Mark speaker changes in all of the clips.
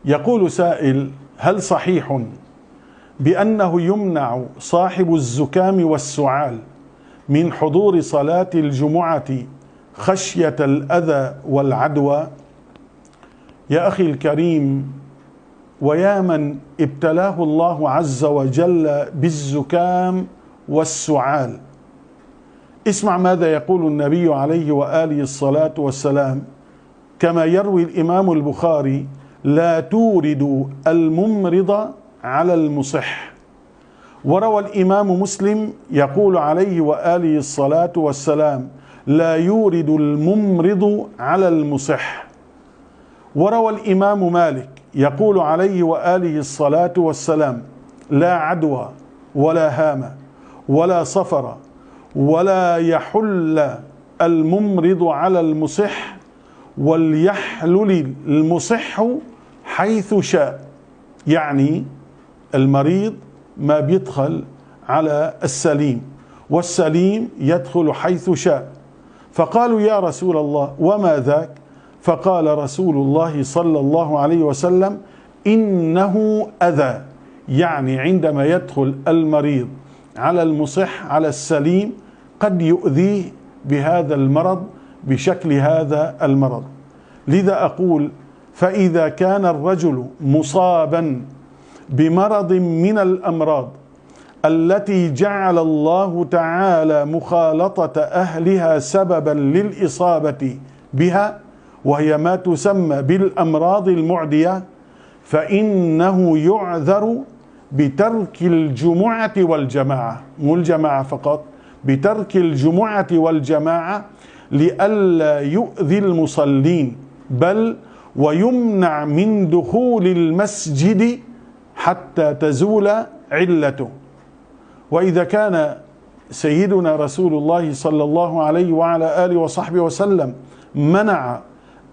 Speaker 1: يقول سائل: هل صحيح بأنه يمنع صاحب الزكام والسعال من حضور صلاة الجمعة خشية الأذى والعدوى؟ يا أخي الكريم، ويا من ابتلاه الله عز وجل بالزكام والسعال، اسمع ماذا يقول النبي عليه وآله الصلاة والسلام كما يروي الإمام البخاري: لا توردوا الممرض على المصح. وروى الإمام مسلم يقول عليه وآله الصلاة والسلام: لا يورد الممرض على المصح. وروى الإمام مالك يقول عليه وآله الصلاة والسلام: لا عدوى ولا هامة ولا صفر ولا يحل الممرض على المصح، وليحلل المصح حيث شاء. يعني المريض ما بيدخل على السليم، والسليم يدخل حيث شاء. فقالوا: يا رسول الله وما ذاك؟ فقال رسول الله صلى الله عليه وسلم: إنه أذى. يعني عندما يدخل المريض على المصح على السليم قد يؤذيه بهذا المرض بشكل هذا المرض. لذا أقول: فإذا كان الرجل مصابا بمرض من الأمراض التي جعل الله تعالى مخالطة أهلها سببا للإصابة بها، وهي ما تسمى بالأمراض المعدية، فإنه يعذر بترك الجمعة والجماعة، مو الجماعة فقط، بترك الجمعة والجماعة لئلا يؤذي المصلين، بل ويمنع من دخول المسجد حتى تزول علته. وإذا كان سيدنا رسول الله صلى الله عليه وعلى آله وصحبه وسلم منع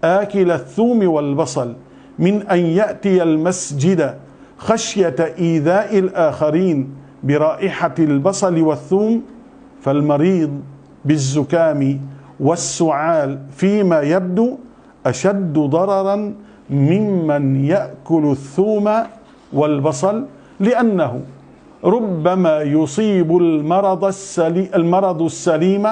Speaker 1: آكل الثوم والبصل من أن يأتي المسجد خشية إيذاء الآخرين برائحة البصل والثوم، فالمريض بالزكام والسعال فيما يبدو أشد ضررا ممن يأكل الثوم والبصل، لأنه ربما يصيب المرض السليم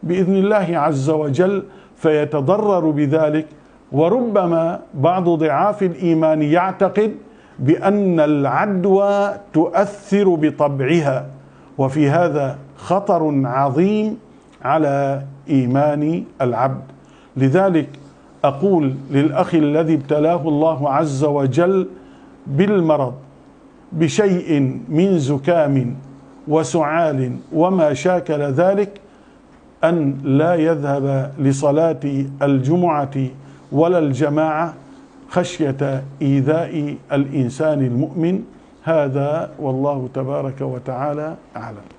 Speaker 1: بإذن الله عز وجل فيتضرر بذلك. وربما بعض ضعاف الإيمان يعتقد بأن العدوى تؤثر بطبعها، وفي هذا خطر عظيم على إيمان العبد. لذلك أقول للأخ الذي ابتلاه الله عز وجل بالمرض بشيء من زكام وسعال وما شاكل ذلك أن لا يذهب لصلاة الجمعة ولا الجماعة خشية إيذاء الإنسان المؤمن. هذا والله تبارك وتعالى أعلم.